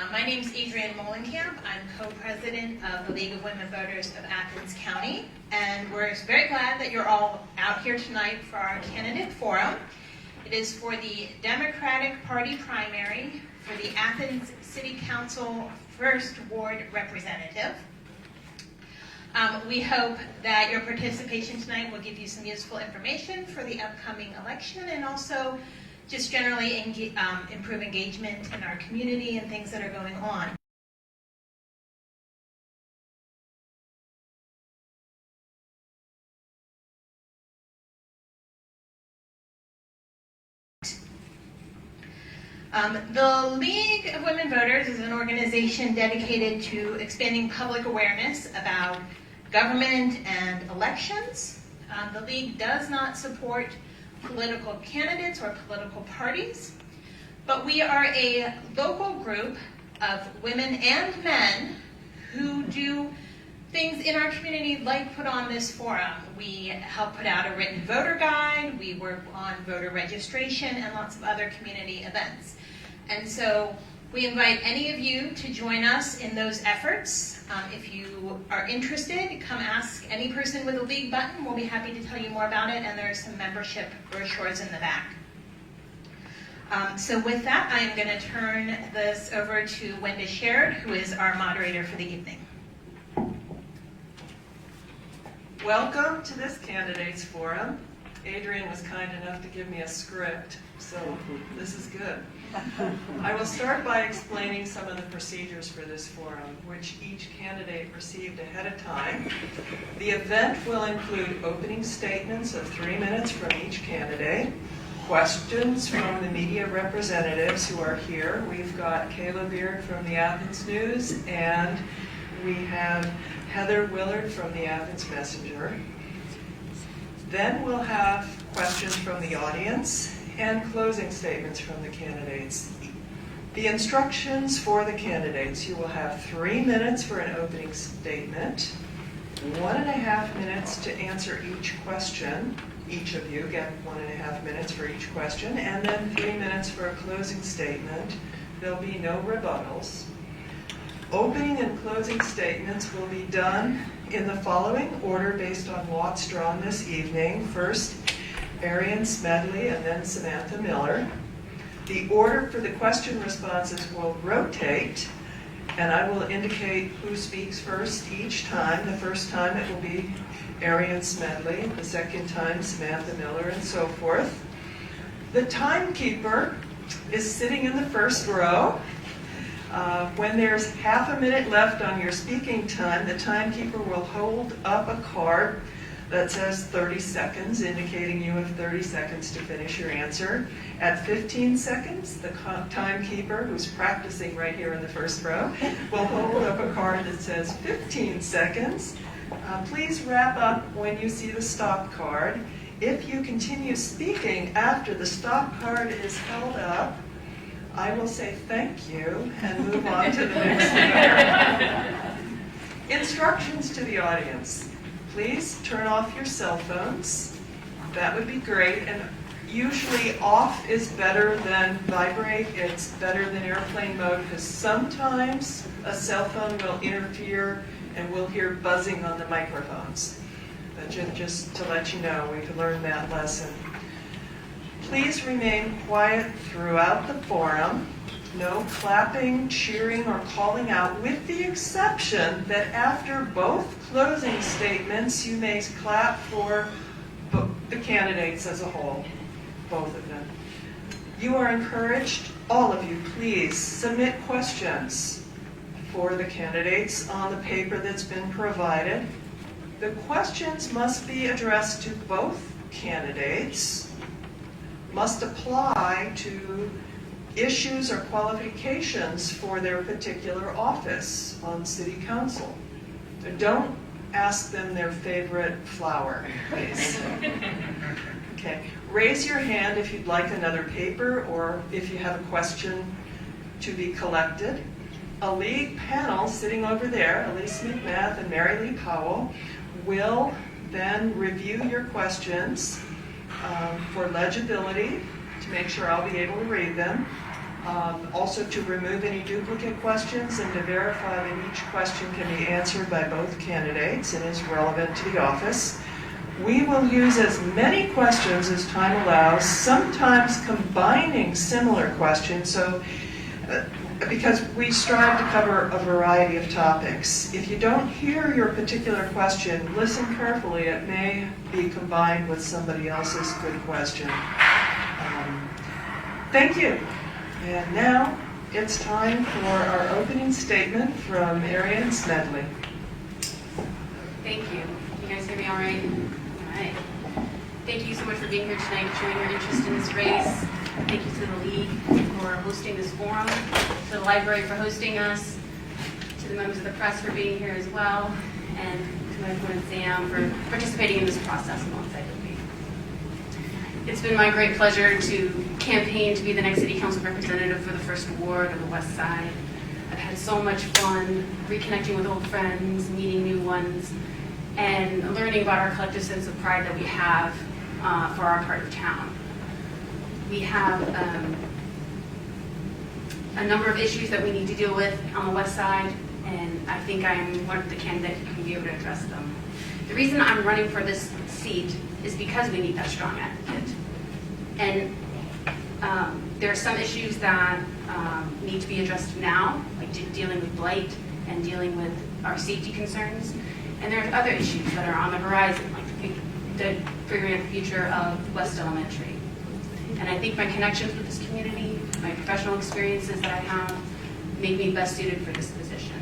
My name is Adrienne Molenkamp. I'm co-president of the League of Women Voters of Athens County, and we're very glad that you're all out here tonight for our candidate forum. It is for the Democratic Party primary for the Athens City Council First Ward Representative. We hope that your participation tonight will give you some useful information for the upcoming election and also just generally improve engagement in our community and things that are going on. The League of Women Voters is an organization dedicated to expanding public awareness about government and elections. The League does not support political candidates or political parties, but we are a local group of women and men who do things in our community like put on this forum. We help put out a written voter guide, we work on voter registration, and lots of other community events. And so we invite any of you to join us in those efforts. If you are interested, come ask any person with a League button. We'll be happy to tell you more about it, and there are some membership brochures in the back. So with that, I am going to turn this over to Wenda Sherrod, who is our moderator for the evening. Welcome to this candidates forum. Adrienne was kind enough to give me a script, so this is good. I will start by explaining some of the procedures for this forum, which each candidate received ahead of time. The event will include opening statements of 3 minutes from each candidate, questions from the media representatives who are here. We've got Kayla Beard from the Athens News, and we have Heather Willard from the Athens Messenger. Then we'll have questions from the audience and closing statements from the candidates. The instructions for the candidates: you will have 3 minutes for an opening statement, 1.5 minutes to answer each question. Each of you get 1.5 minutes for each question, and then 3 minutes for a closing statement. There'll be no rebuttals. Opening and closing statements will be done in the following order based on lots drawn this evening. First, Arian Smedley, and then Samantha Miller. The order for the question responses will rotate, and I will indicate who speaks first each time. The first time it will be Arian Smedley, the second time Samantha Miller, and so forth. The timekeeper is sitting in the first row. When there's half a minute left on your speaking time, the timekeeper will hold up a card that says 30 seconds, indicating you have 30 seconds to finish your answer. At 15 seconds, the timekeeper, who's practicing right here in the first row, will hold up a card that says 15 seconds. Please wrap up when you see the stop card. If you continue speaking after the stop card is held up, I will say thank you and move on to the next speaker. Instructions to the audience. Please turn off your cell phones. That would be great. And usually off is better than vibrate. It's better than airplane mode because sometimes a cell phone will interfere and we'll hear buzzing on the microphones. But just to let you know, we've learned that lesson. Please remain quiet throughout the forum. No clapping, cheering, or calling out, with the exception that after both closing statements, you may clap for the candidates as a whole, both of them. You are encouraged, all of you, please submit questions for the candidates on the paper that's been provided. The questions must be addressed to both candidates, must apply to issues or qualifications for their particular office on City Council. So don't ask them their favorite flower, please. Okay. Raise your hand if you'd like another paper or if you have a question to be collected. A League panel sitting over there, Elise McMath and Mary Lee Powell, will then review your questions for legibility to make sure I'll be able to read them. Also to remove any duplicate questions and to verify that each question can be answered by both candidates and is relevant to the office. We will use as many questions as time allows, sometimes combining similar questions, because we strive to cover a variety of topics. If you don't hear your particular question, listen carefully. It may be combined with somebody else's good question. Thank you. And now it's time for our opening statement from Arian Smedley. Thank you. You guys hear me all right? All right. Thank you so much for being here tonight, showing your interest in this race. Thank you to the League for hosting this forum, to the library for hosting us, to the members of the press for being here as well, and to my opponent Sam for participating in this process alongside with me. It's been my great pleasure to campaign to be the next City Council representative for the 1st Ward of the West Side. I've had so much fun reconnecting with old friends, meeting new ones, and learning about our collective sense of pride that we have for our part of town. We have a number of issues that we need to deal with on the West Side, and I think I'm one of the candidates who can be able to address them. The reason I'm running for this seat is because we need that strong advocate. And there are some issues that need to be addressed now, like dealing with blight and dealing with our safety concerns. And there are other issues that are on the horizon, like figuring out the future of West Elementary. And I think my connections with this community, my professional experiences that I have, make me best suited for this position.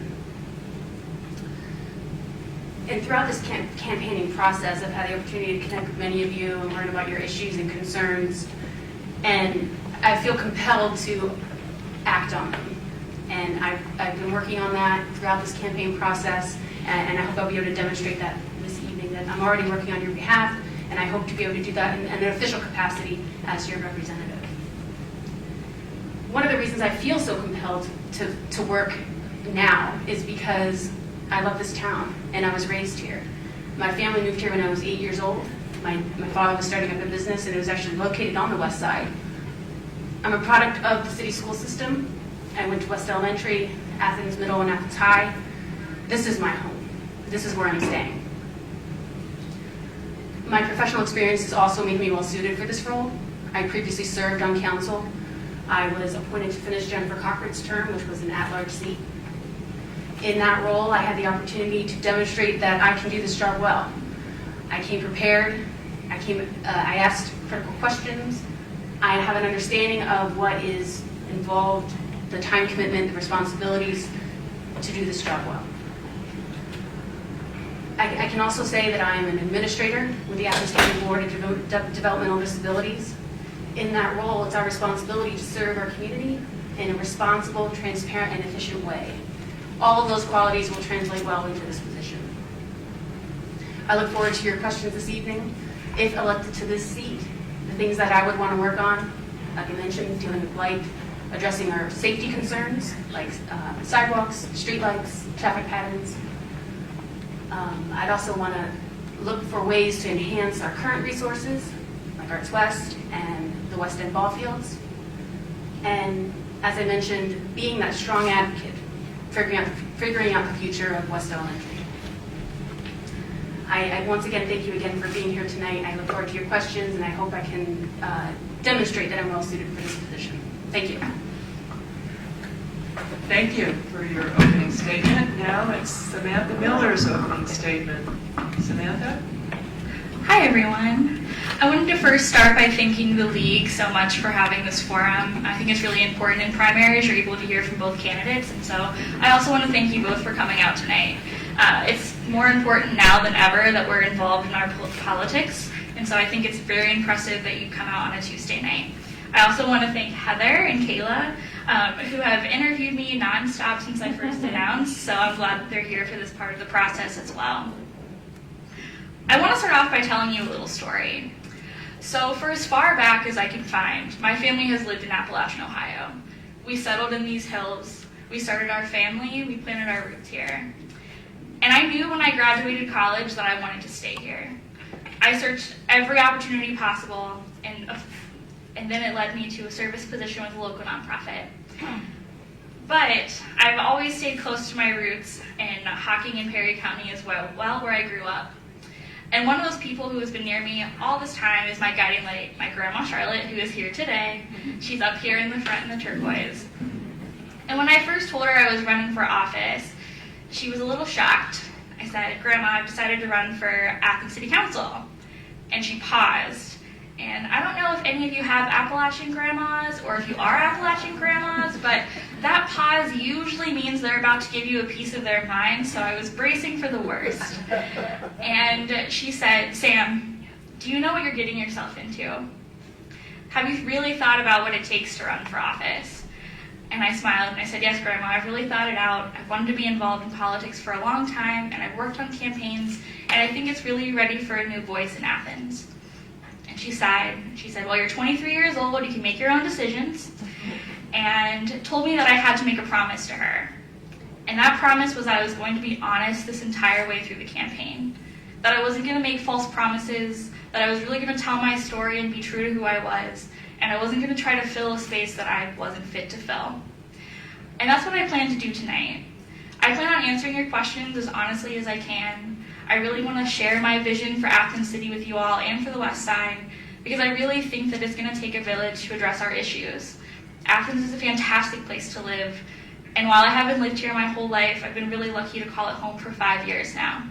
And throughout this campaigning process, I've had the opportunity to connect with many of you and learn about your issues and concerns. And I feel compelled to act on them. And I've been working on that throughout this campaign process, and I hope I'll be able to demonstrate that this evening, that I'm already working on your behalf, and I hope to be able to do that in an official capacity as your representative. One of the reasons I feel so compelled to work now is because I love this town, and I was raised here. My family moved here when I was 8 years old. My father was starting up a business, and it was actually located on the West Side. I'm a product of the city school system. I went to West Elementary, Athens Middle, and Athens High. This is my home. This is where I'm staying. My professional experiences also make me well suited for this role. I previously served on council. I was appointed to finish Jennifer Cochran's term, which was an at-large seat. In that role, I had the opportunity to demonstrate that I can do this job well. I came prepared. I asked critical questions. I have an understanding of what is involved, the time commitment, the responsibilities to do this job well. I can also say that I am an administrator with the Athens County Board of Developmental Disabilities. In that role, it's our responsibility to serve our community in a responsible, transparent, and efficient way. All of those qualities will translate well into this position. I look forward to your questions this evening. If elected to this seat, the things that I would want to work on, like I mentioned, dealing with blight, addressing our safety concerns, like sidewalks, streetlights, traffic patterns. I'd also want to look for ways to enhance our current resources, like Arts West and the West End ball fields. And as I mentioned, being that strong advocate, figuring out the future of West Elementary. I once again thank you again for being here tonight. I look forward to your questions, and I hope I can demonstrate that I'm well suited for this position. Thank you. Thank you for your opening statement. Now it's Samantha Miller's opening statement. Samantha? Hi, everyone. I wanted to first start by thanking the League so much for having this forum. I think it's really important in primaries you're able to hear from both candidates, and so I also want to thank you both for coming out tonight. It's more important now than ever that we're involved in our politics, and so I think it's very impressive that you come out on a Tuesday night. I also want to thank Heather and Kayla, who have interviewed me nonstop since I first announced, so I'm glad that they're here for this part of the process as well. I want to start off by telling you a little story. So for as far back as I can find, my family has lived in Appalachian, Ohio. We settled in these hills, we started our family, we planted our roots here. And I knew when I graduated college that I wanted to stay here. I searched every opportunity possible, and and then it led me to a service position with a local nonprofit. But I've always stayed close to my roots in Hocking and Perry County as well, where I grew up. And one of those people who has been near me all this time is my guiding light, my grandma Charlotte, who is here today. She's up here in the front in the turquoise. And when I first told her I was running for office, she was a little shocked. I said, "Grandma, I've decided to run for Athens City Council." And she paused. And I don't know if any of you have Appalachian grandmas or if you are Appalachian grandmas, but that pause usually means they're about to give you a piece of their mind, so I was bracing for the worst. And she said, "Sam, do you know what you're getting yourself into? Have you really thought about what it takes to run for office?" And I smiled and I said, "Yes, Grandma, I've really thought it out. I've wanted to be involved in politics for a long time, and I've worked on campaigns, and I think it's really ready for a new voice in Athens." And she sighed. She said, "Well, you're 23 years old, you can make your own decisions," and told me that I had to make a promise to her. And that promise was that I was going to be honest this entire way through the campaign, that I wasn't going to make false promises, that I was really going to tell my story and be true to who I was, and I wasn't going to try to fill a space that I wasn't fit to fill. And that's what I plan to do tonight. I plan on answering your questions as honestly as I can. I really want to share my vision for Athens City with you all and for the West Side, because I really think that it's going to take a village to address our issues. Athens is a fantastic place to live, and while I haven't lived here my whole life, I've been really lucky to call it home for 5 years now.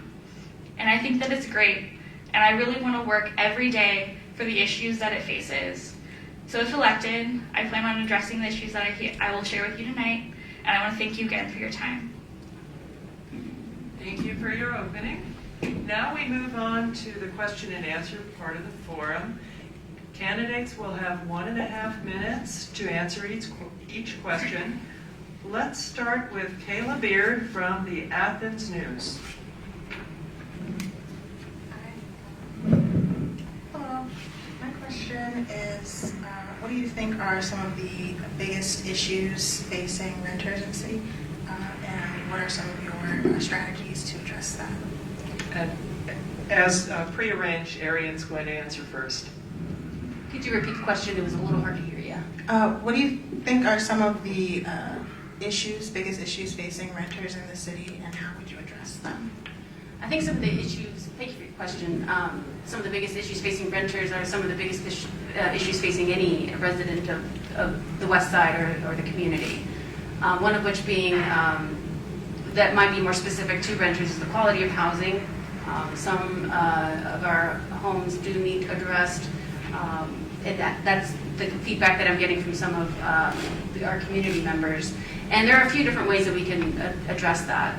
And I think that it's great, and I really want to work every day for the issues that it faces. So if elected, I plan on addressing the issues that I will share with you tonight, and I want to thank you again for your time. Thank you for your opening. Now we move on to the question and answer part of the forum. Candidates will have 1.5 minutes to answer each question. Let's start with Kayla Beard from the Athens News. Hello. My question is, what do you think are some of the biggest issues facing renters in the city? And what are some of your strategies to address that? And as prearranged, Arian's going to answer first. Could you repeat the question? It was a little hard to hear you. What do you think are some of the biggest issues facing renters in the city, and how would you address them? I think some of the issues, thank you for your question, some of the biggest issues facing renters are some of the biggest issues facing any resident of the West Side or the community. One of which being, that might be more specific to renters, is the quality of housing. Some of our homes do need addressed, and that's the feedback that I'm getting from some of our community members. And there are a few different ways that we can address that.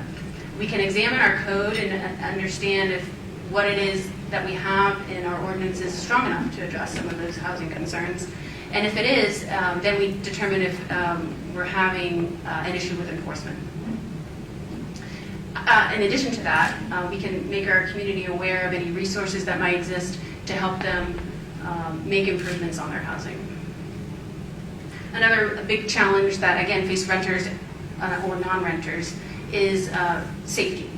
We can examine our code and understand if what it is that we have in our ordinance is strong enough to address some of those housing concerns. And if it is, then we determine if we're having an issue with enforcement. In addition to that, we can make our community aware of any resources that might exist to help them make improvements on their housing. Another big challenge that, again, face renters or non-renters is safety.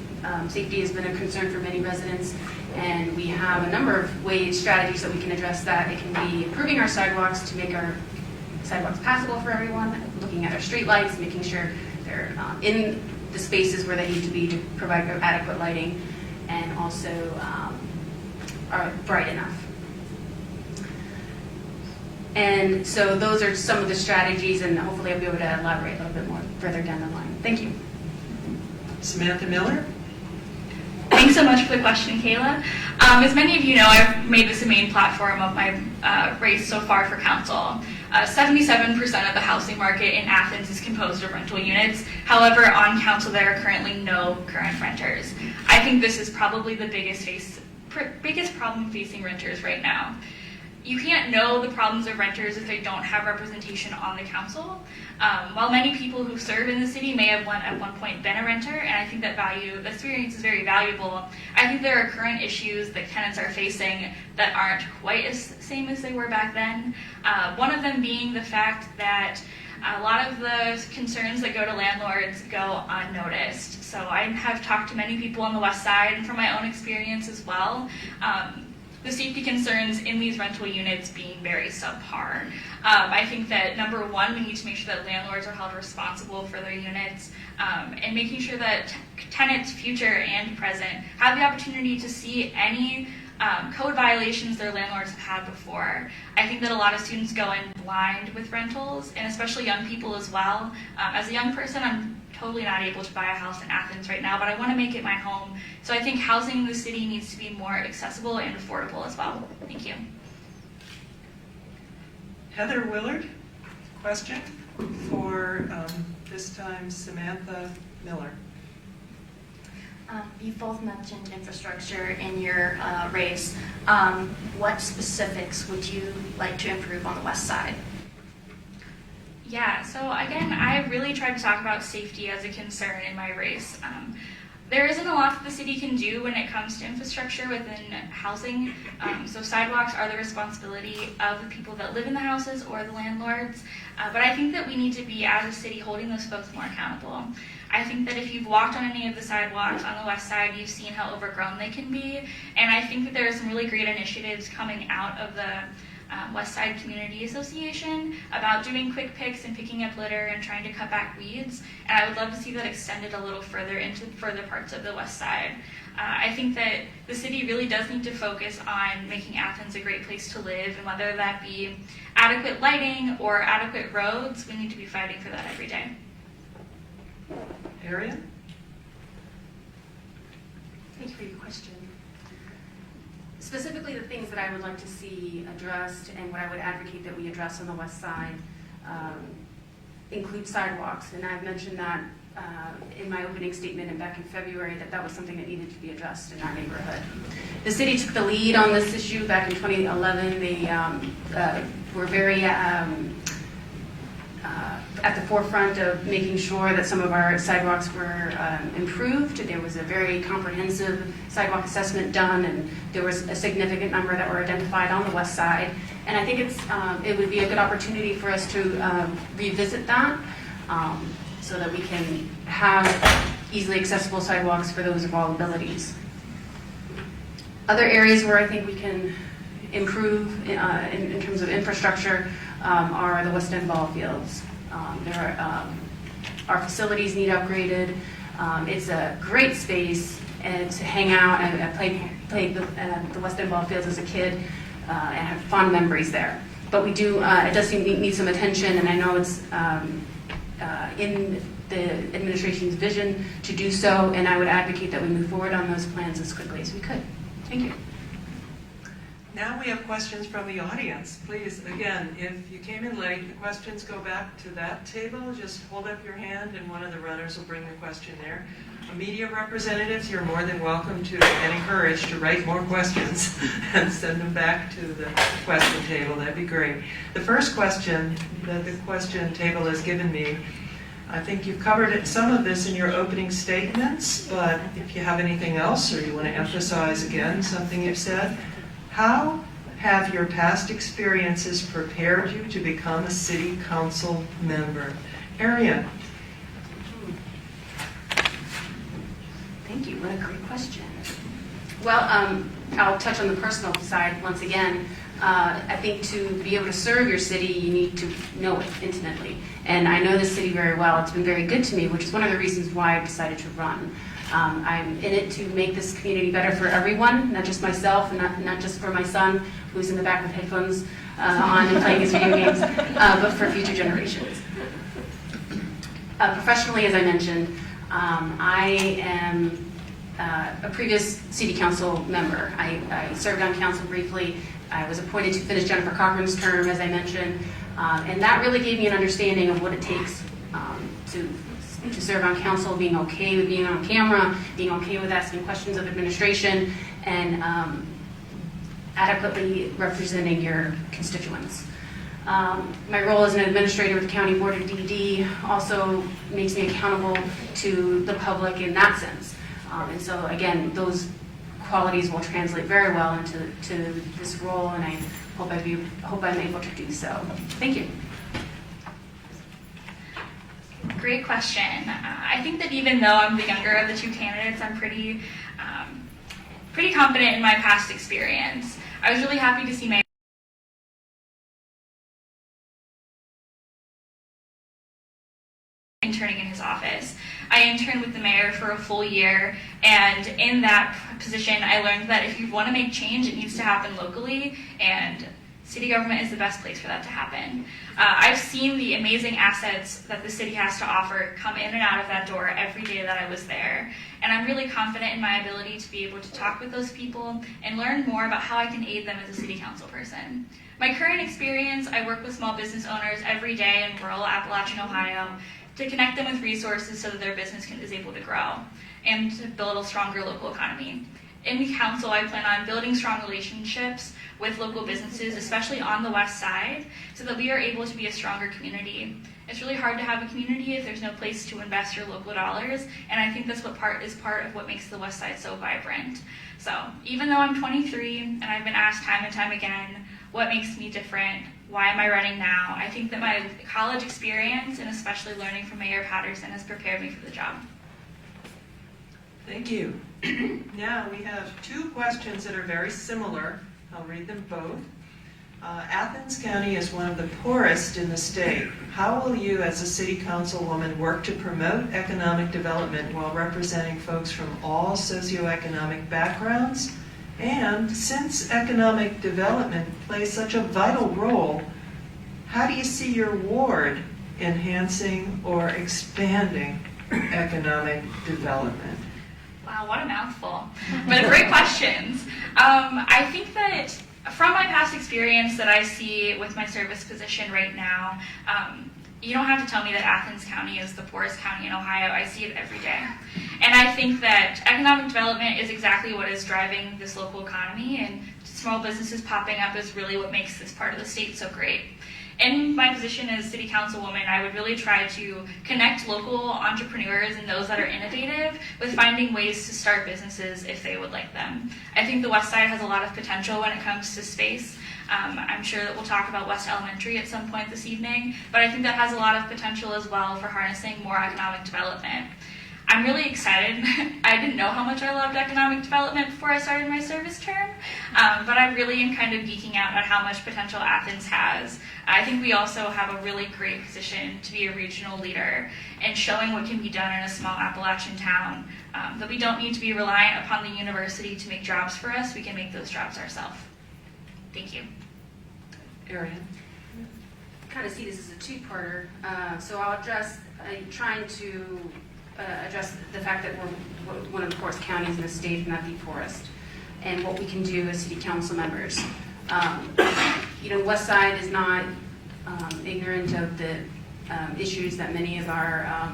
Safety has been a concern for many residents, and we have a number of strategies that we can address that. It can be improving our sidewalks to make our sidewalks passable for everyone, looking at our street lights, making sure they're in the spaces where they need to be to provide adequate lighting, and also are bright enough. And so those are some of the strategies, and hopefully I'll be able to elaborate a little bit more further down the line. Thank you. Samantha Miller. Thanks so much for the question, Kayla. As many of you know, I've made this a main platform of my race so far for council. 77% of the housing market in Athens is composed of rental units. However, on council there are currently no current renters. I think this is probably the biggest problem facing renters right now. You can't know the problems of renters if they don't have representation on the council. While many people who serve in the city may have at one point been a renter, and I think that experience is very valuable, I think there are current issues that tenants are facing that aren't quite as same as they were back then. One of them being the fact that a lot of the concerns that go to landlords go unnoticed. So I have talked to many people on the West Side, and from my own experience as well, the safety concerns in these rental units being very subpar. I think that number one, we need to make sure that landlords are held responsible for their units, and making sure that tenants, future and present, have the opportunity to see any code violations their landlords have had before. I think that a lot of students go in blind with rentals, and especially young people as well. As a young person, I'm totally not able to buy a house in Athens right now, but I want to make it my home. So I think housing in the city needs to be more accessible and affordable as well. Thank you. Heather Willard, question for this time Samantha Miller. You both mentioned infrastructure in your race. What specifics would you like to improve on the west side? Yeah, so again, I really tried to talk about safety as a concern in my race. There isn't a lot that the city can do when it comes to infrastructure within housing. So sidewalks are the responsibility of the people that live in the houses or the landlords. But I think that we need to be, as a city, holding those folks more accountable. I think that if you've walked on any of the sidewalks on the west side, you've seen how overgrown they can be. And I think that there are some really great initiatives coming out of the West Side Community Association about doing quick picks and picking up litter and trying to cut back weeds. And I would love to see that extended a little further into further parts of the West Side. I think that the city really does need to focus on making Athens a great place to live, and whether that be adequate lighting or adequate roads, we need to be fighting for that every day. Arian? Thank you for your question. Specifically, the things that I would like to see addressed and what I would advocate that we address on the west side include sidewalks. And I've mentioned that in my opening statement and back in February that was something that needed to be addressed in our neighborhood. The city took the lead on this issue back in 2011. They were very at the forefront of making sure that some of our sidewalks were improved. There was a very comprehensive sidewalk assessment done, and there was a significant number that were identified on the west side. And I think it would be a good opportunity for us to revisit that so that we can have easily accessible sidewalks for those of all abilities. Other areas where I think we can improve in terms of infrastructure are the West End ball fields. Our facilities need upgraded. It's a great space to hang out. I played the West End ball fields as a kid and have fond memories there. But we do, it does need some attention, and I know it's in the administration's vision to do so, and I would advocate that we move forward on those plans as quickly as we could. Thank you. Now we have questions from the audience. Please, again, if you came in late, the questions go back to that table. Just hold up your hand and one of the runners will bring the question there. Media representatives, you're more than welcome to and encouraged to write more questions and send them back to the question table. That'd be great. The first question that the question table has given me, I think you've covered some of this in your opening statements, but if you have anything else or you want to emphasize again something you've said, how have your past experiences prepared you to become a city council member? Arian. Thank you. What a great question. Well, I'll touch on the personal side once again. I think to be able to serve your city, you need to know it intimately. And I know this city very well. It's been very good to me, which is one of the reasons why I decided to run. I'm in it to make this community better for everyone, not just myself, and not just for my son, who's in the back with headphones on and playing his video games, but for future generations. Professionally, as I mentioned, I am a previous city council member. I served on council briefly. I was appointed to finish Jennifer Cochran's term, as I mentioned, and that really gave me an understanding of what it takes to serve on council, being okay with being on camera, being okay with asking questions of administration, and adequately representing your constituents. My role as an administrator with the County Board of DD also makes me accountable to the public in that sense. And so, again, those qualities will translate very well into this role, and I hope I'm able to do so. Thank you. Great question. I think that even though I'm the younger of the two candidates, I'm pretty pretty confident in my past experience. I was really happy to see Mayor interning in his office. I interned with the mayor for a full year, and in that position I learned that if you want to make change, it needs to happen locally, and city government is the best place for that to happen. I've seen the amazing assets that the city has to offer come in and out of that door every day that I was there, and I'm really confident in my ability to be able to talk with those people and learn more about how I can aid them as a city council person. My current experience, I work with small business owners every day in rural Appalachian, Ohio, to connect them with resources so that their business is able to grow and to build a stronger local economy. In council, I plan on building strong relationships with local businesses, especially on the west side, so that we are able to be a stronger community. It's really hard to have a community if there's no place to invest your local dollars, and I think that's what part of what makes the west side so vibrant. So even though I'm 23 and I've been asked time and time again, what makes me different? Why am I running now? I think that my college experience and especially learning from Mayor Patterson has prepared me for the job. Thank you. Now we have two questions that are very similar. I'll read them both. Athens County is one of the poorest in the state. How will you as a city councilwoman work to promote economic development while representing folks from all socioeconomic backgrounds? And since economic development plays such a vital role, how do you see your ward enhancing or expanding economic development? Wow, what a mouthful. But great questions. I think that from my past experience that I see with my service position right now, you don't have to tell me that Athens County is the poorest county in Ohio. I see it every day. And I think that economic development is exactly what is driving this local economy, and small businesses popping up is really what makes this part of the state so great. In my position as city councilwoman, I would really try to connect local entrepreneurs and those that are innovative with finding ways to start businesses if they would like them. I think the West Side has a lot of potential when it comes to space. I'm sure that we'll talk about West Elementary at some point this evening, but I think that has a lot of potential as well for harnessing more economic development. I'm really excited. I didn't know how much I loved economic development before I started my service term, but I really am kind of geeking out at how much potential Athens has. I think we also have a really great position to be a regional leader and showing what can be done in a small Appalachian town, that we don't need to be reliant upon the university to make jobs for us. We can make those jobs ourselves. Thank you. Arian? I kind of see this as a two-parter. So I'll address trying to address the fact that we're one of the poorest counties in the state, not the poorest, and what we can do as city council members. West Side is not ignorant of the issues that many of our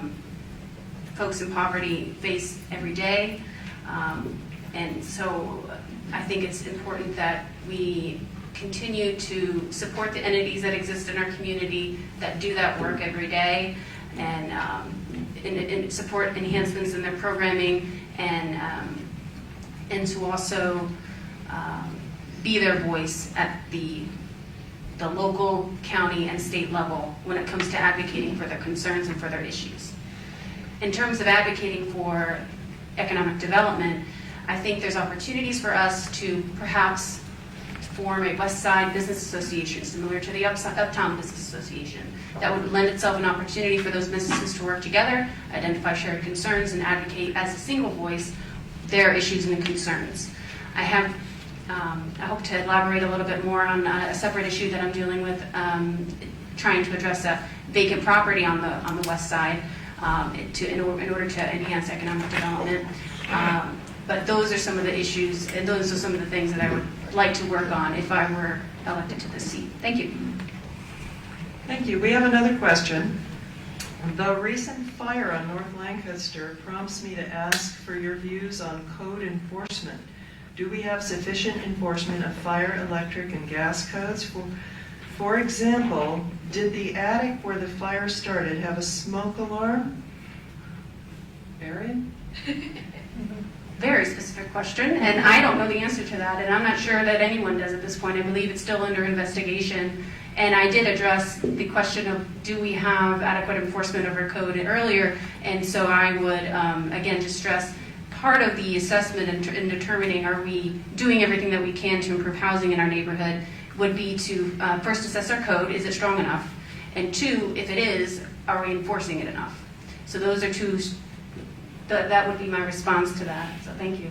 folks in poverty face every day, and so I think it's important that we continue to support the entities that exist in our community that do that work every day, and support enhancements in their programming, and to also be their voice at the local, county, and state level when it comes to advocating for their concerns and for their issues. In terms of advocating for economic development, I think there's opportunities for us to perhaps form a West Side Business Association similar to the Uptown Business Association. That would lend itself an opportunity for those businesses to work together, identify shared concerns, and advocate as a single voice their issues and concerns. I hope to elaborate a little bit more on a separate issue that I'm dealing with, trying to address a vacant property on the west side in order to enhance economic development. But those are some of the issues, and those are some of the things that I would like to work on if I were elected to this seat. Thank you. Thank you. We have another question. The recent fire on North Lancaster prompts me to ask for your views on code enforcement. Do we have sufficient enforcement of fire, electric, and gas codes? For example, did the attic where the fire started have a smoke alarm? Arian? Very specific question, and I don't know the answer to that, and I'm not sure that anyone does at this point. I believe it's still under investigation, and I did address the question of do we have adequate enforcement of our code earlier, and so I would, again, just stress part of the assessment in determining are we doing everything that we can to improve housing in our neighborhood would be to first assess our code, is it strong enough? And two, if it is, are we enforcing it enough? So those are two, that would be my response to that, so thank you.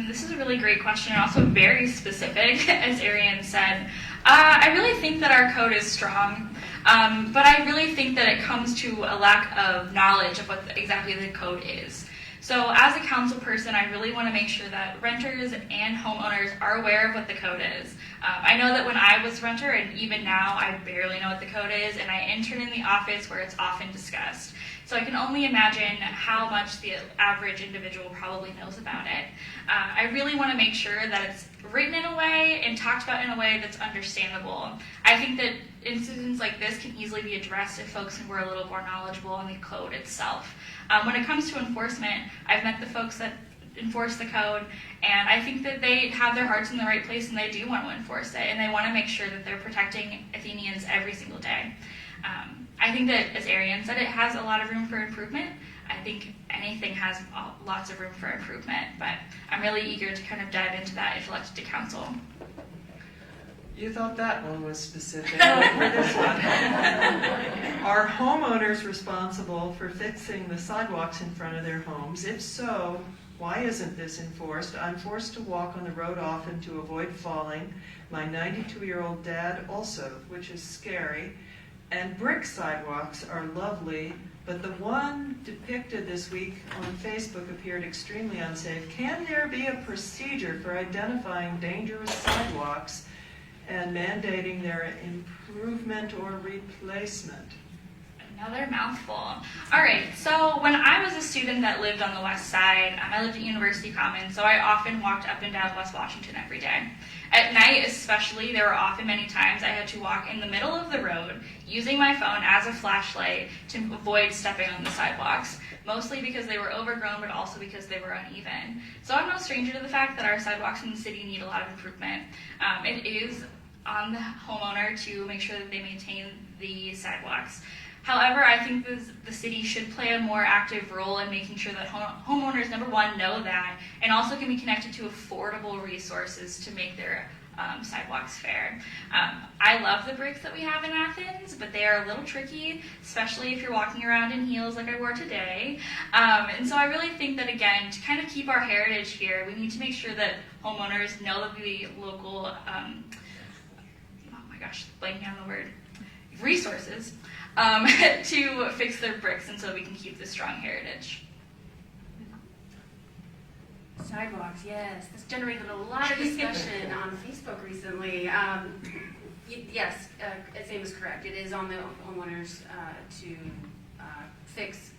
This is a really great question and also very specific, as Ariane said. I really think that our code is strong, but I really think that it comes to a lack of knowledge of what exactly the code is. So as a council person, I really want to make sure that renters and homeowners are aware of what the code is. I know that when I was a renter, and even now, I barely know what the code is, and I intern in the office where it's often discussed. So I can only imagine how much the average individual probably knows about it. I really want to make sure that it's written in a way and talked about in a way that's understandable. I think that incidents like this can easily be addressed if folks were a little more knowledgeable on the code itself. When it comes to enforcement, I've met the folks that enforce the code, and I think that they have their hearts in the right place and they do want to enforce it, and they want to make sure that they're protecting Athenians every single day. I think that, as Ariane said, it has a lot of room for improvement. I think anything has lots of room for improvement, but I'm really eager to kind of dive into that if elected to council. You thought that one was specific. For this one. Are homeowners responsible for fixing the sidewalks in front of their homes? If so, why isn't this enforced? I'm forced to walk on the road often to avoid falling. My 92-year-old dad also, which is scary. And brick sidewalks are lovely, but the one depicted this week on Facebook appeared extremely unsafe. Can there be a procedure for identifying dangerous sidewalks and mandating their improvement or replacement? Another mouthful. All right, so when I was a student that lived on the west side, I lived at University Commons, so I often walked up and down West Washington every day. At night especially, there were often many times I had to walk in the middle of the road using my phone as a flashlight to avoid stepping on the sidewalks, mostly because they were overgrown, but also because they were uneven. So I'm no stranger to the fact that our sidewalks in the city need a lot of improvement. It is on the homeowner to make sure that they maintain the sidewalks. However, I think the city should play a more active role in making sure that homeowners, number one, know that, and also can be connected to affordable resources to make their sidewalks fair. I love the bricks that we have in Athens, but they are a little tricky, especially if you're walking around in heels like I wore today. And so I really think that, again, to kind of keep our heritage here, we need to make sure that homeowners know that the local, blanking on the word, resources to fix their bricks, and so we can keep this strong heritage. Sidewalks, yes. This generated a lot of discussion on Facebook recently. Yes, Sam is correct. It is on the homeowners to fix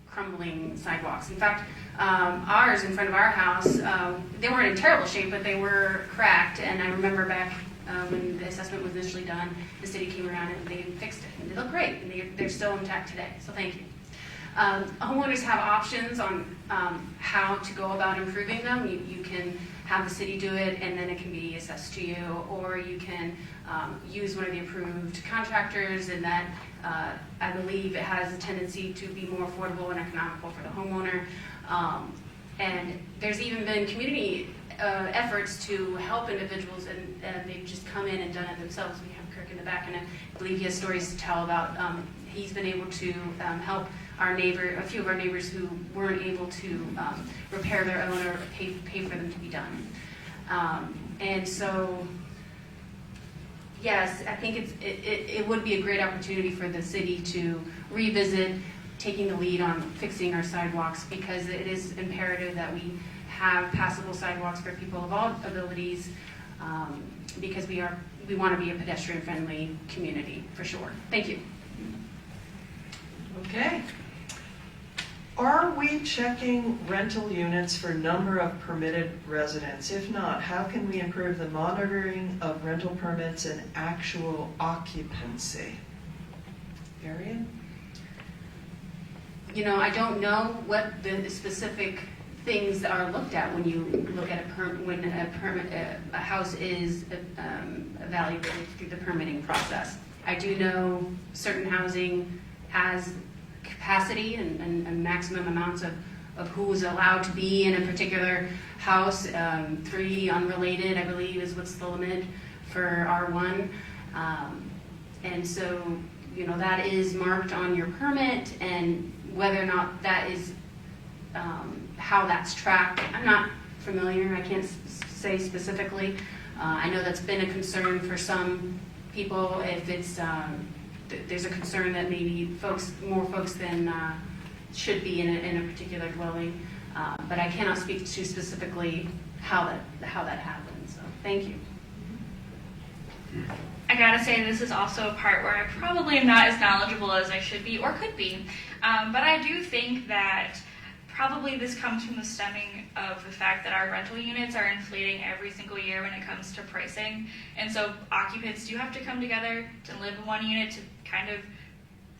crumbling sidewalks. In fact, ours in front of our house, they weren't in terrible shape, but they were cracked. And I remember back when the assessment was initially done, the city came around and they fixed it. And they look great, and they're still intact today. So thank you. Homeowners have options on how to go about improving them. You can have the city do it, and then it can be assessed to you, or you can use one of the approved contractors, and that I believe it has a tendency to be more affordable and economical for the homeowner. And there's even been community efforts to help individuals, and they've just come in and done it themselves. We have Kirk in the back, and I believe he has stories to tell about he's been able to help a few of our neighbors who weren't able to repair their own or pay for them to be done. And so, yes, I think it would be a great opportunity for the city to revisit taking the lead on fixing our sidewalks, because it is imperative that we have passable sidewalks for people of all abilities, because we want to be a pedestrian-friendly community, for sure. Thank you. Okay. Are we checking rental units for number of permitted residents? If not, how can we improve the monitoring of rental permits and actual occupancy? Ariane? I don't know what the specific things are looked at when you look at when a house is evaluated through the permitting process. I do know certain housing has capacity and maximum amounts of who is allowed to be in a particular house. 3 unrelated, I believe, is what's the limit for R1. And so, that is marked on your permit, and whether or not that is how that's tracked, I'm not familiar. I can't say specifically. I know that's been a concern for some people. If it's there's a concern that maybe more folks than should be in a particular dwelling, but I cannot speak to specifically how that happens. So thank you. I gotta say, this is also a part where I probably am not as knowledgeable as I should be or could be. But I do think that probably this comes from the stemming of the fact that our rental units are inflating every single year when it comes to pricing. And so occupants do have to come together to live in one unit to kind of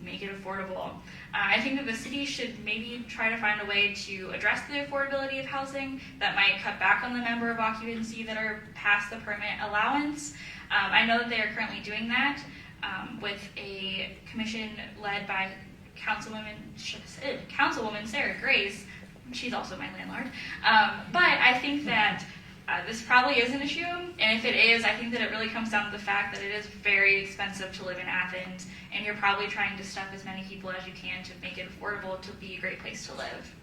make it affordable. I think that the city should maybe try to find a way to address the affordability of housing that might cut back on the number of occupancy that are past the permit allowance. I know that they are currently doing that with a commission led by Councilwoman Sarah Grace. She's also my landlord. But I think that this probably is an issue, and if it is, I think that it really comes down to the fact that it is very expensive to live in Athens, and you're probably trying to stuff as many people as you can to make it affordable to be a great place to live.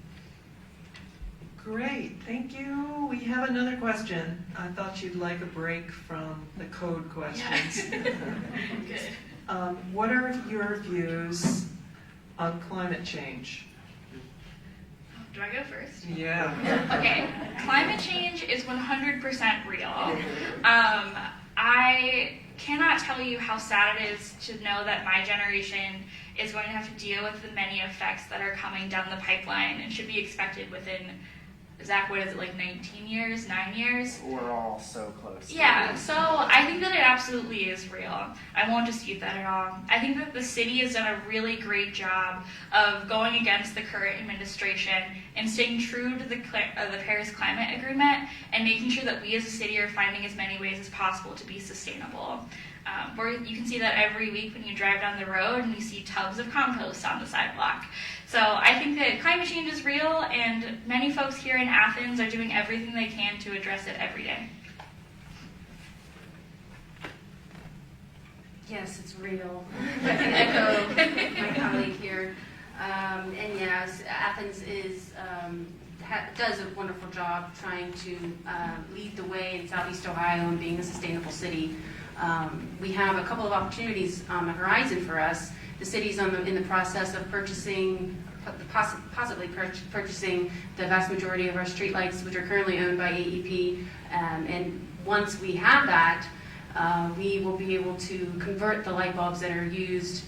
Great, thank you. We have another question. I thought you'd like a break from the code questions. Good. What are your views on climate change? Do I go first? Yeah. Okay, climate change is 100% real. I cannot tell you how sad it is to know that my generation is going to have to deal with the many effects that are coming down the pipeline and should be expected within, Zach, what is it, like 19 years, 9 years? We're all so close. Yeah, so I think that it absolutely is real. I won't dispute that at all. I think that the city has done a really great job of going against the current administration and staying true to the Paris Climate Agreement and making sure that we as a city are finding as many ways as possible to be sustainable. Where you can see that every week when you drive down the road and you see tubs of compost on the sidewalk. So I think that climate change is real, and many folks here in Athens are doing everything they can to address it every day. Yes, it's real. I can echo my colleague here. And yes, Athens does a wonderful job trying to lead the way in Southeast Ohio and being a sustainable city. We have a couple of opportunities on the horizon for us. The city's in the process of possibly purchasing the vast majority of our streetlights, which are currently owned by AEP. And once we have that, we will be able to convert the light bulbs that are used.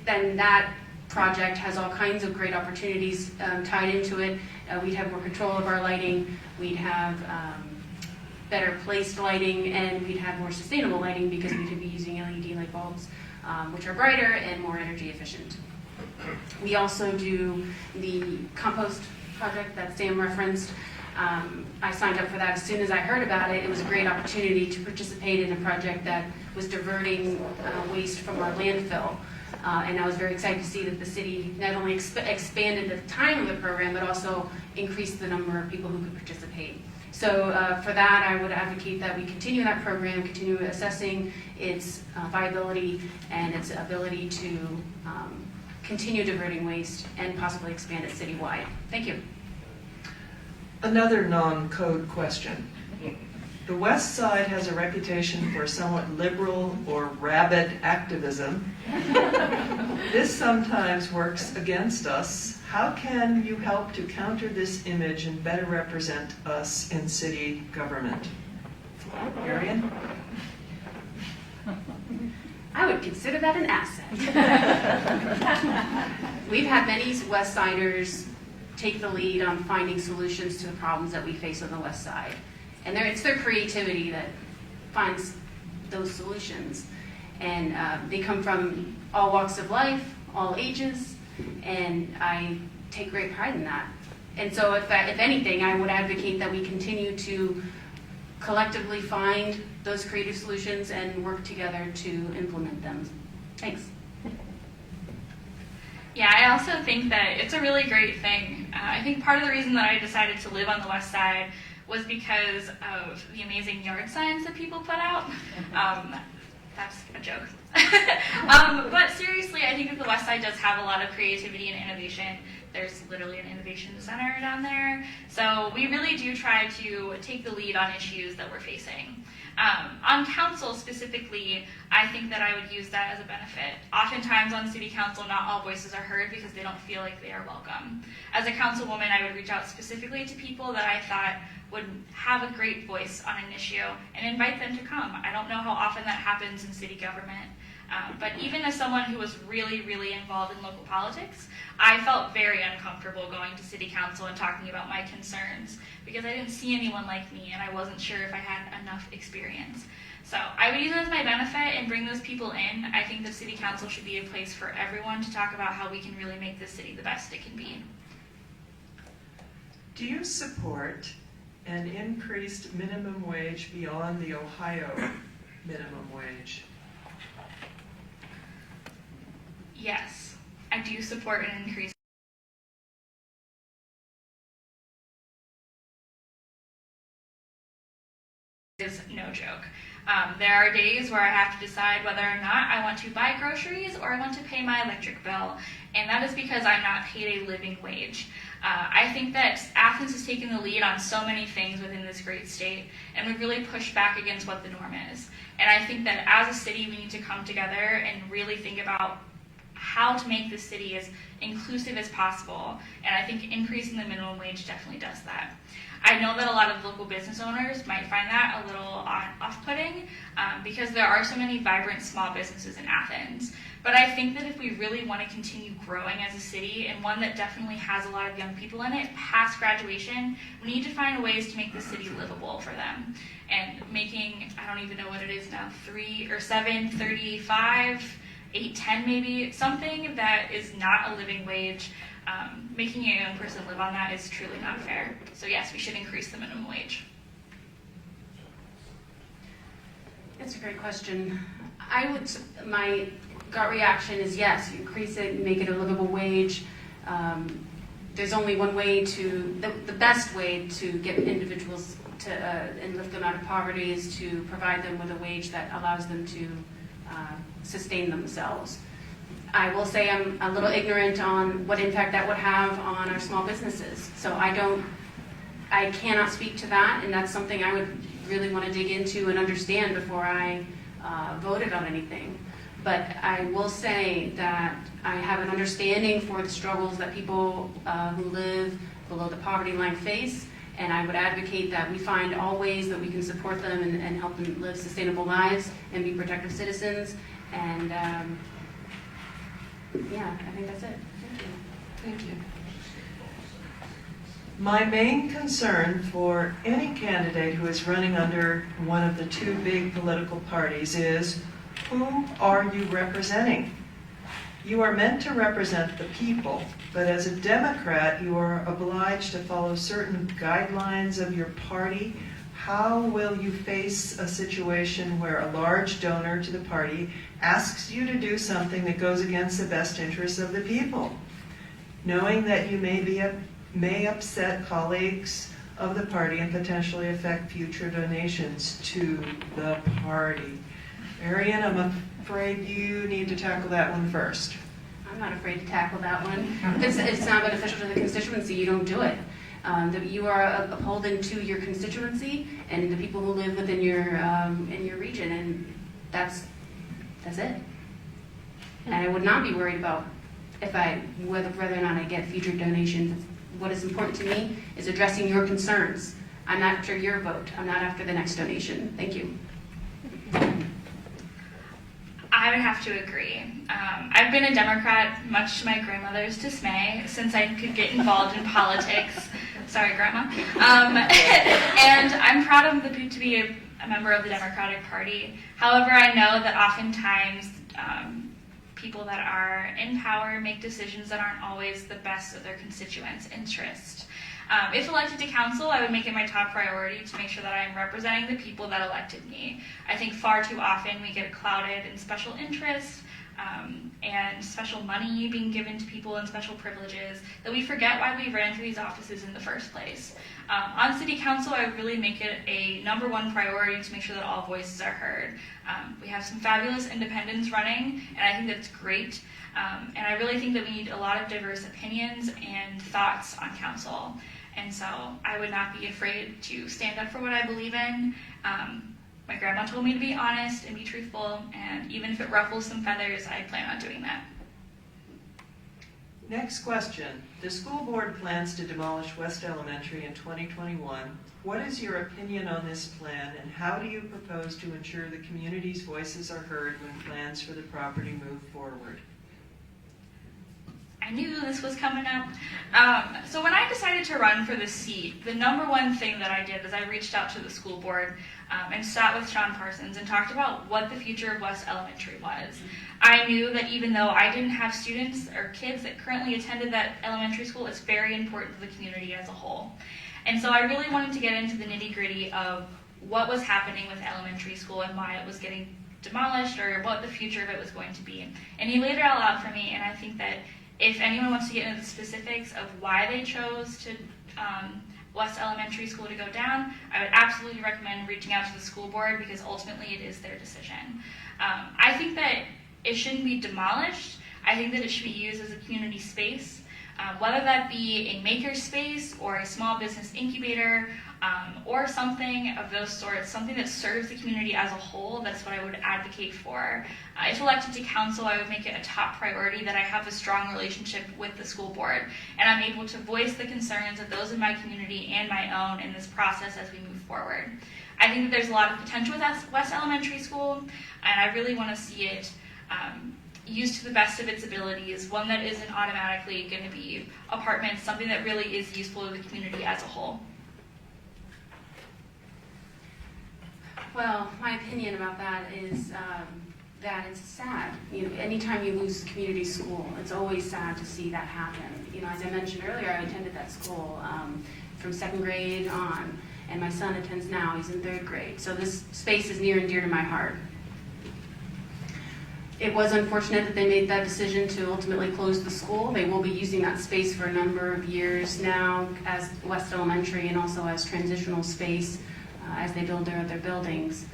Then that project has all kinds of great opportunities tied into it. We'd have more control of our lighting. We'd have better placed lighting, and we'd have more sustainable lighting because we could be using LED light bulbs, which are brighter and more energy efficient. We also do the compost project that Sam referenced. I signed up for that as soon as I heard about it. It was a great opportunity to participate in a project that was diverting waste from our landfill. And I was very excited to see that the city not only expanded the time of the program, but also increased the number of people who could participate. So for that, I would advocate that we continue that program, continue assessing its viability and its ability to continue diverting waste and possibly expand it citywide. Thank you. Another non-code question. The West Side has a reputation for somewhat liberal or rabid activism. This sometimes works against us. How can you help to counter this image and better represent us in city government? Marion? I would consider that an asset. We've had many West Siders take the lead on finding solutions to the problems that we face on the West Side. And it's their creativity that finds those solutions. And they come from all walks of life, all ages, and I take great pride in that. And so if anything, I would advocate that we continue to collectively find those creative solutions and work together to implement them. Thanks. Yeah, I also think that it's a really great thing. I think part of the reason that I decided to live on the west side was because of the amazing yard signs that people put out. That's a joke. But seriously, I think that the west side does have a lot of creativity and innovation. There's literally an innovation center down there. So we really do try to take the lead on issues that we're facing. On council specifically, I think that I would use that as a benefit. Oftentimes on city council, not all voices are heard because they don't feel like they are welcome. As a councilwoman, I would reach out specifically to people that I thought would have a great voice on an issue and invite them to come. I don't know how often that happens in city government. But even as someone who was really, really involved in local politics, I felt very uncomfortable going to city council and talking about my concerns because I didn't see anyone like me and I wasn't sure if I had enough experience. So I would use it as my benefit and bring those people in. I think the city council should be a place for everyone to talk about how we can really make this city the best it can be. Do you support an increased minimum wage beyond the Ohio minimum wage? Yes, I do support an increase. Is no joke. There are days where I have to decide whether or not I want to buy groceries or I want to pay my electric bill, and that is because I'm not paid a living wage. I think that Athens has taken the lead on so many things within this great state, and we've really pushed back against what the norm is. And I think that as a city, we need to come together and really think about how to make this city as inclusive as possible, and I think increasing the minimum wage definitely does that. I know that a lot of local business owners might find that a little off-putting because there are so many vibrant small businesses in Athens. But I think that if we really want to continue growing as a city, and one that definitely has a lot of young people in it past graduation, we need to find ways to make the city livable for them. And making, I don't even know what it is now, 3 or 7, 35, 8, 10 maybe, something that is not a living wage. Making a young person live on that is truly not fair. So yes, we should increase the minimum wage. That's a great question. My gut reaction is yes, increase it, make it a livable wage. There's only one way the best way to get individuals to and lift them out of poverty is to provide them with a wage that allows them to sustain themselves. I will say I'm a little ignorant on what impact that would have on our small businesses. So I cannot speak to that, and that's something I would really want to dig into and understand before I voted on anything. But I will say that I have an understanding for the struggles that people who live below the poverty line face, and I would advocate that we find all ways that we can support them and help them live sustainable lives and be productive citizens. And yeah, I think that's it. Thank you. Thank you. My main concern for any candidate who is running under one of the two big political parties is, who are you representing? You are meant to represent the people, but as a Democrat, you are obliged to follow certain guidelines of your party. How will you face a situation where a large donor to the party asks you to do something that goes against the best interests of the people, knowing that you may upset colleagues of the party and potentially affect future donations to the party? Arian, I'm afraid you need to tackle that one first. I'm not afraid to tackle that one. If it's not beneficial to the constituency, you don't do it. That you are upholding to your constituency and the people who live within your in your region, and that's it. And I would not be worried about whether or not I get future donations. What is important to me is addressing your concerns. I'm after your vote. I'm not after the next donation. Thank you. I would have to agree. I've been a Democrat, much to my grandmother's dismay, since I could get involved in politics. Sorry, Grandma. And I'm proud to be a member of the Democratic Party. However, I know that oftentimes people that are in power make decisions that aren't always the best of their constituents' interest. If elected to council, I would make it my top priority to make sure that I am representing the people that elected me. I think far too often we get clouded in special interests and special money being given to people and special privileges, that we forget why we ran for these offices in the first place. On City Council, I really make it a #1 priority to make sure that all voices are heard. We have some fabulous independents running, and I think that's great. And I really think that we need a lot of diverse opinions and thoughts on council. And so I would not be afraid to stand up for what I believe in. My grandma told me to be honest and be truthful, and even if it ruffles some feathers, I plan on doing that. Next question. The school board plans to demolish West Elementary in 2021. What is your opinion on this plan, and how do you propose to ensure the community's voices are heard when plans for the property move forward? I knew this was coming up. So when I decided to run for this seat, the #1 thing that I did is I reached out to the school board and sat with Sean Parsons and talked about what the future of West Elementary was. I knew that even though I didn't have students or kids that currently attended that elementary school, it's very important to the community as a whole. And so I really wanted to get into the nitty-gritty of what was happening with elementary school and why it was getting demolished, or what the future of it was going to be. And he laid it all out for me, and I think that if anyone wants to get into the specifics of why they chose to West Elementary School to go down, I would absolutely recommend reaching out to the school board, because ultimately it is their decision. I think that it shouldn't be demolished. I think that it should be used as a community space, whether that be a maker space or a small business incubator, or something of those sorts, something that serves the community as a whole. That's what I would advocate for. If elected to council, I would make it a top priority that I have a strong relationship with the school board, and I'm able to voice the concerns of those in my community and my own in this process as we move forward. I think that there's a lot of potential with West Elementary School, and I really want to see it used to the best of its abilities, one that isn't automatically going to be apartments, something that really is useful to the community as a whole. Well, my opinion about that is that it's sad. Anytime you lose a community school, it's always sad to see that happen. As I mentioned earlier, I attended that school from 2nd grade on, and my son attends now. He's in 3rd grade. So this space is near and dear to my heart. It was unfortunate that they made that decision to ultimately close the school. They will be using that space for a number of years now as West Elementary, and also as transitional space as they build their other buildings.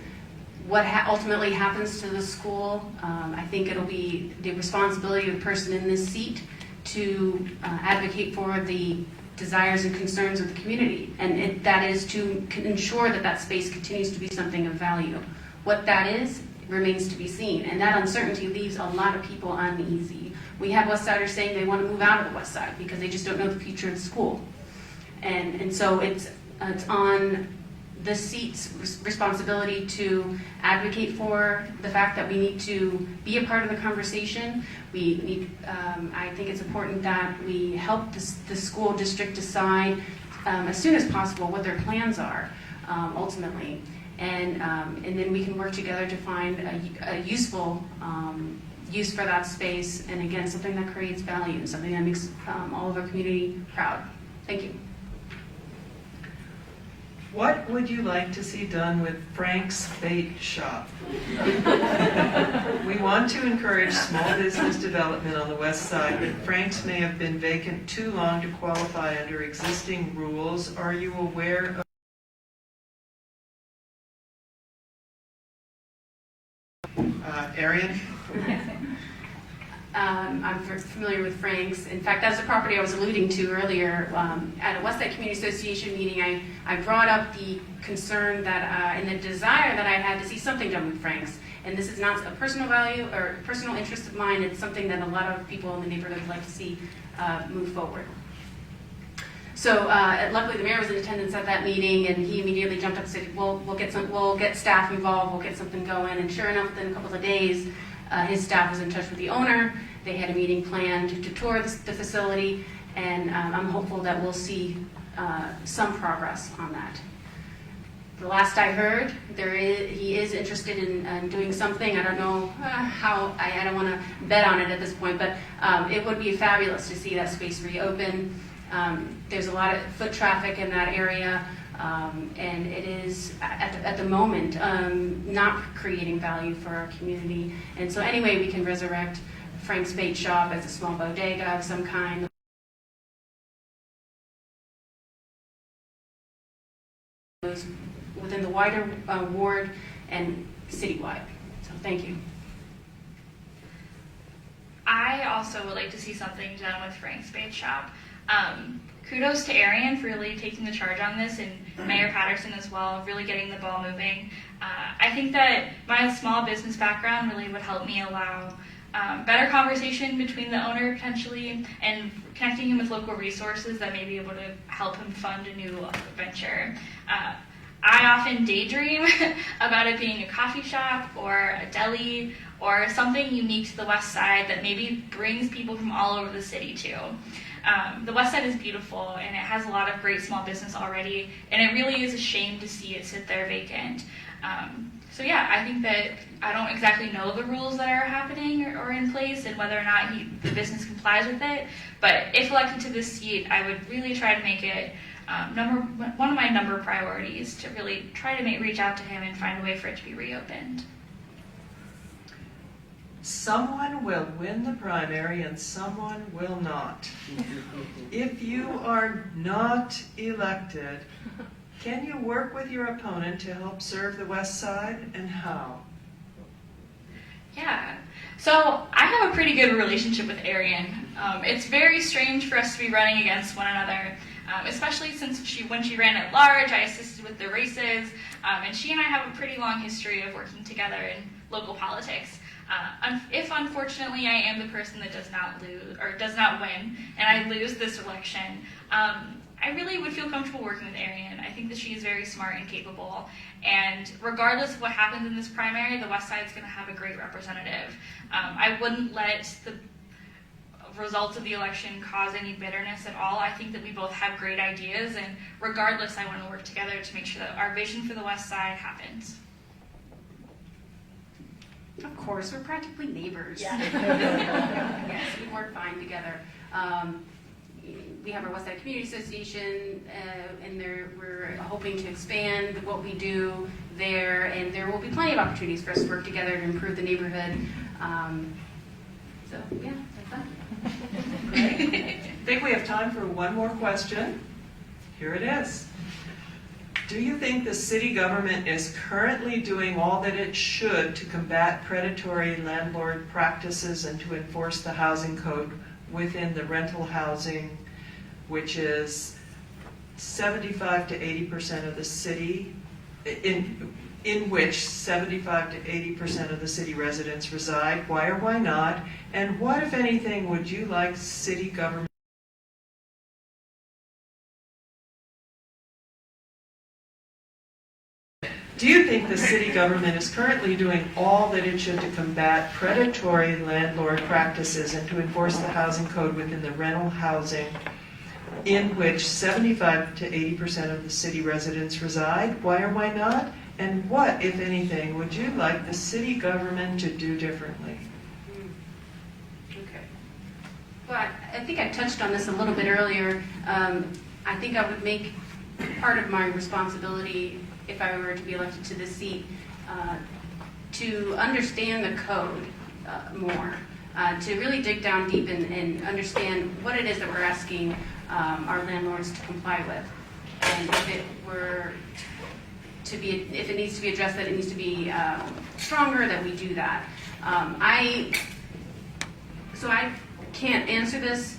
What ultimately happens to the school, I think it'll be the responsibility of the person in this seat to advocate for the desires and concerns of the community, and that is to ensure that that space continues to be something of value. What that is remains to be seen, and that uncertainty leaves a lot of people uneasy. We have West Siders saying they want to move out of the West Side because they just don't know the future of the school, and so it's on the seat's responsibility to advocate for the fact that we need to be a part of the conversation. I think it's important that we help the school district decide as soon as possible what their plans are ultimately, and then we can work together to find a useful use for that space, and again, something that creates value, something that makes all of our community proud. Thank you. What would you like to see done with Frank's Bait Shop? We want to encourage small business development on the west side, but Frank's may have been vacant too long to qualify under existing rules. Are you aware of Arian? I'm familiar with Frank's. In fact, that's the property I was alluding to earlier. At a Westside Community Association meeting, I brought up the concern that and the desire that I had to see something done with Frank's. And this is not a personal value or personal interest of mine. It's something that a lot of people in the neighborhood would like to see move forward. So luckily, the mayor was in attendance at that meeting, and he immediately jumped up and said, "We'll get staff involved. We'll get something going." And sure enough, within a couple of days, his staff was in touch with the owner. They had a meeting planned to tour the facility, and I'm hopeful that we'll see some progress on that. The last I heard, he is interested in doing something. I don't know how. I don't want to bet on it at this point, but it would be fabulous to see that space reopen. There's a lot of foot traffic in that area. And it is, at the moment, not creating value for our community. And so any way we can resurrect Frank's Bait Shop as a small bodega of some kind, within the wider ward and citywide. So thank you. I also would like to see something done with Frank's Bait Shop. Kudos to Arian for really taking the charge on this, and Mayor Patterson as well, really getting the ball moving. I think that my small business background really would help me allow better conversation between the owner potentially, and connecting him with local resources that may be able to help him fund a new venture. I often daydream about it being a coffee shop or a deli or something unique to the West Side that maybe brings people from all over the city too. The West Side is beautiful and it has a lot of great small business already, and it really is a shame to see it sit there vacant. So yeah, I think that I don't exactly know the rules that are happening or in place and whether or not the business complies with it, but if elected to this seat, I would really try to make it one of my number priorities to really try to reach out to him and find a way for it to be reopened. Someone will win the primary and someone will not. If you are not elected, can you work with your opponent to help serve the West Side, and how? Yeah, so I have a pretty good relationship with Arian. It's very strange for us to be running against one another, especially since when she ran at large, I assisted with the races, and she and I have a pretty long history of working together in local politics. If unfortunately I am the person that does not win, and I lose this election, I really would feel comfortable working with Arian. I think that she is very smart and capable, and regardless of what happens in this primary, the West Side is going to have a great representative. I wouldn't let the results of the election cause any bitterness at all. I think that we both have great ideas, and regardless, I want to work together to make sure that our vision for the West Side happens. Of course, we're practically neighbors. Yeah. Yes, we work fine together. We have our West Side Community Association, and we're hoping to expand what we do there, and there will be plenty of opportunities for us to work together to improve the neighborhood. So, yeah, that's that. I think we have time for one more question. Here it is. Do you think the city government is currently doing all that it should to combat predatory landlord practices and to enforce the housing code within the rental housing, which is 75 to 80% of the city, in which 75 to 80% of the city residents reside? Why or why not? And what, if anything, would you like city government? Do you think the city government is currently doing all that it should to combat predatory landlord practices and to enforce the housing code within the rental housing, in which 75 to 80% of the city residents reside? Why or why not? And what, if anything, would you like the city government to do differently? Okay. Well, I think I touched on this a little bit earlier. I think I would make part of my responsibility, if I were to be elected to this seat, to understand the code more, to really dig down deep and understand what it is that we're asking our landlords to comply with. And if it needs to be addressed, that it needs to be stronger, that we do that. So I can't answer this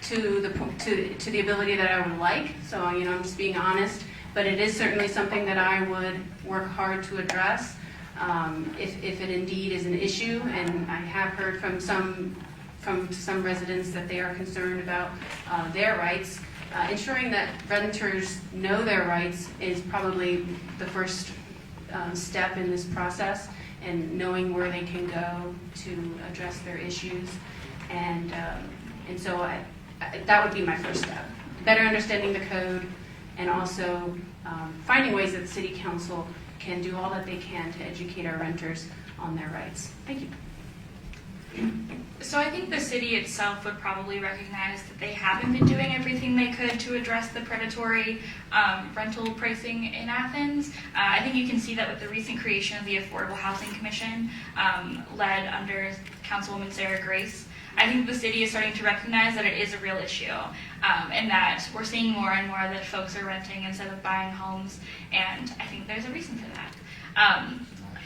to the ability that I would like. So I'm just being honest, but it is certainly something that I would work hard to address if it indeed is an issue. And I have heard from some residents that they are concerned about their rights. Ensuring that renters know their rights is probably the first step in this process, and knowing where they can go to address their issues. And so that would be my first step. Better understanding the code, and also finding ways that the City Council can do all that they can to educate our renters on their rights. Thank you. So I think the city itself would probably recognize that they haven't been doing everything they could to address the predatory rental pricing in Athens. I think you can see that with the recent creation of the Affordable Housing Commission, led under Councilwoman Sarah Grace. I think the city is starting to recognize that it is a real issue, and that we're seeing more and more that folks are renting instead of buying homes, and I think there's a reason for that.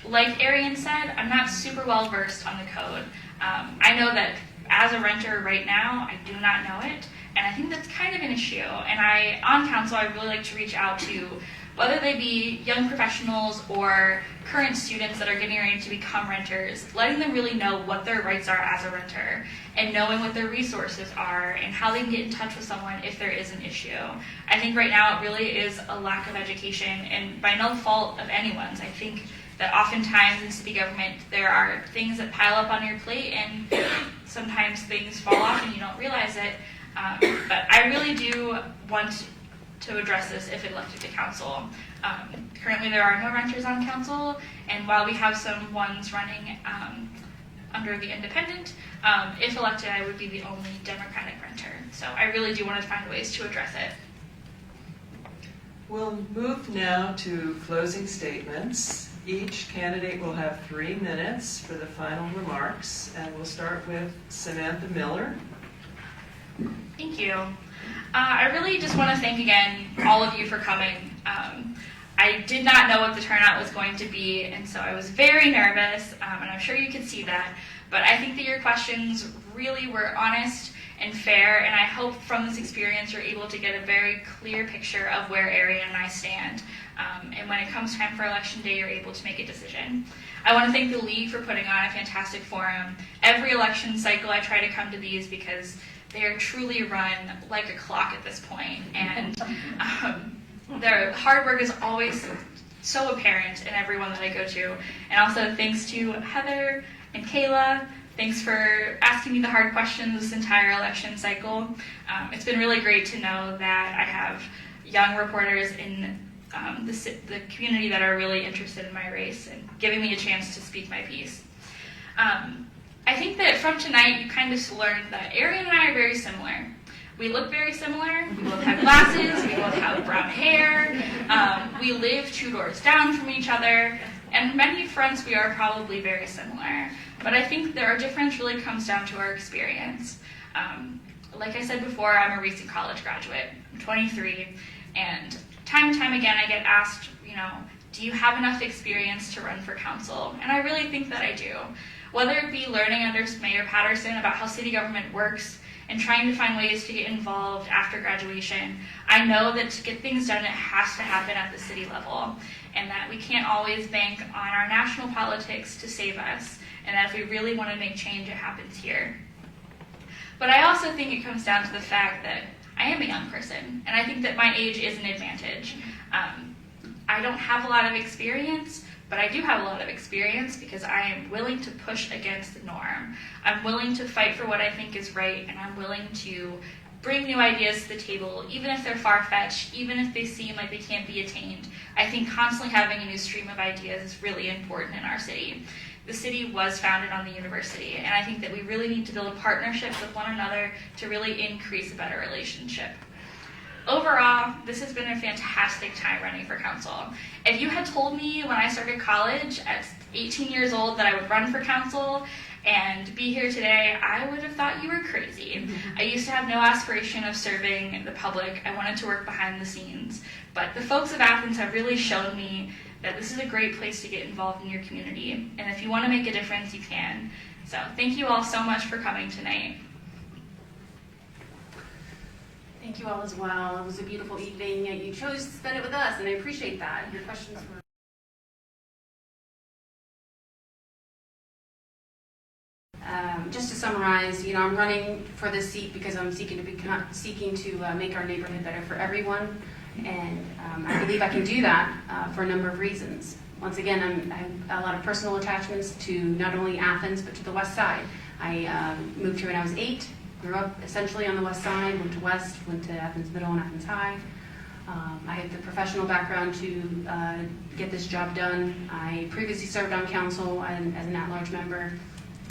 Like Arian said, I'm not super well versed on the code. I know that as a renter right now, I do not know it, and I think that's kind of an issue. And on council, I really like to reach out to whether they be young professionals or current students that are getting ready to become renters, letting them really know what their rights are as a renter and knowing what their resources are and how they can get in touch with someone if there is an issue. I think right now it really is a lack of education, and by no fault of anyone's. I think that oftentimes in city government there are things that pile up on your plate and sometimes things fall off and you don't realize it. But I really do want to address this if elected to council. Currently there are no renters on council, and while we have some ones running under the independent, if elected I would be the only Democratic renter. So I really do want to find ways to address it. We'll move now to closing statements. Each candidate will have 3 minutes for the final remarks, and we'll start with Samantha Miller. Thank you. I really just want to thank again all of you for coming. I did not know what the turnout was going to be, and so I was very nervous, and I'm sure you could see that. But I think that your questions really were honest and fair, and I hope from this experience you're able to get a very clear picture of where Arian and I stand. And when it comes time for election day, you're able to make a decision. I want to thank the League for putting on a fantastic forum. Every election cycle I try to come to these because they are truly run like a clock at this point, and their hard work is always so apparent in everyone that I go to. And also thanks to Heather and Kayla. Thanks for asking me the hard questions this entire election cycle. It's been really great to know that I have young reporters in the community that are really interested in my race and giving me a chance to speak my piece. I think that from tonight you kind of learned that Arian and I are very similar. We look very similar. We both have glasses. We both have brown hair. We live 2 doors down from each other. And many fronts we are probably very similar. But I think that our difference really comes down to our experience. Like I said before, I'm a recent college graduate. I'm 23. And time again I get asked, do you have enough experience to run for council? And I really think that I do. Whether it be learning under Mayor Patterson about how city government works and trying to find ways to get involved after graduation, I know that to get things done, it has to happen at the city level, and that we can't always bank on our national politics to save us, and that if we really want to make change, it happens here. But I also think it comes down to the fact that I am a young person, and I think that my age is an advantage. I don't have a lot of experience, but I do have a lot of experience because I am willing to push against the norm. I'm willing to fight for what I think is right, and I'm willing to bring new ideas to the table, even if they're far-fetched, even if they seem like they can't be attained. I think constantly having a new stream of ideas is really important in our city. The city was founded on the university, and I think that we really need to build partnerships with one another to really increase a better relationship. Overall, this has been a fantastic time running for council. If you had told me when I started college at 18 years old that I would run for council and be here today, I would have thought you were crazy. I used to have no aspiration of serving the public. I wanted to work behind the scenes. But the folks of Athens have really shown me that this is a great place to get involved in your community. And if you want to make a difference, you can. So thank you all so much for coming tonight. Thank you all as well. It was a beautiful evening. You chose to spend it with us, and I appreciate that. Your questions were just to summarize, I'm running for this seat because I'm seeking to make our neighborhood better for everyone, and I believe I can do that for a number of reasons. Once again, I have a lot of personal attachments to not only Athens but to the West Side. I moved here when I was 8. Grew up essentially on the West Side, went to West, went to Athens Middle and Athens High. I have the professional background to get this job done. I previously served on council as an at-large member,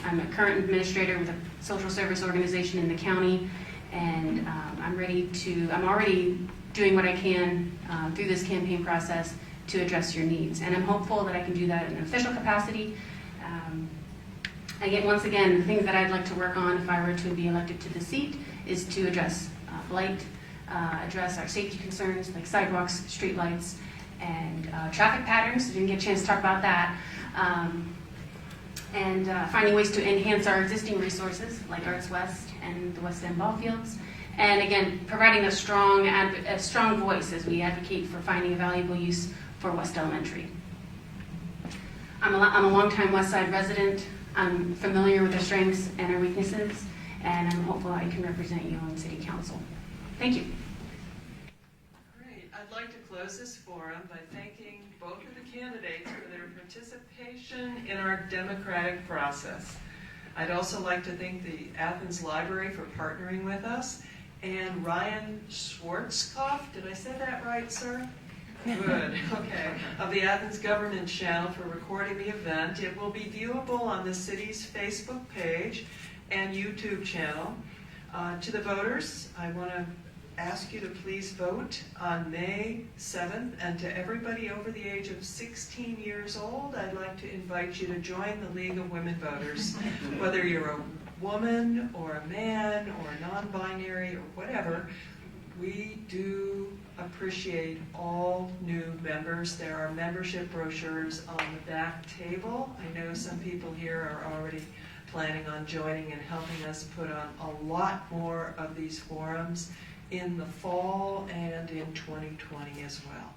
I'm a current administrator with a social service organization in the county, and I'm already doing what I can through this campaign process to address your needs. And I'm hopeful that I can do that in an official capacity. Once again, the things that I'd like to work on if I were to be elected to the seat is to address blight, address our safety concerns like sidewalks, streetlights, and traffic patterns. I didn't get a chance to talk about that. And finding ways to enhance our existing resources like Arts West and the West End ball fields. And again, providing a strong voice as we advocate for finding a valuable use for West Elementary. I'm a longtime West Side resident. I'm familiar with our strengths and our weaknesses, and I'm hopeful I can represent you on City Council. Thank you. Great. I'd like to close this forum by thanking both of the candidates for their participation in our democratic process. I'd also like to thank the Athens Library for partnering with us, and Ryan Schwarzkopf, did I say that right, sir? Good, okay, of the Athens Government Channel for recording the event. It will be viewable on the city's Facebook page and YouTube channel. To the voters, I want to ask you to please vote on May 7th, and to everybody over the age of 16 years old, I'd like to invite you to join the League of Women Voters. Whether you're a woman or a man or non-binary or whatever, we do appreciate all new members. There are membership brochures on the back table. I know some people here are already planning on joining and helping us put on a lot more of these forums in the fall and in 2020 as well.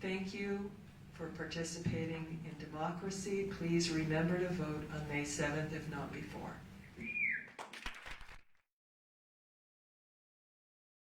Thank you for participating in democracy. Please remember to vote on May 7th, if not before.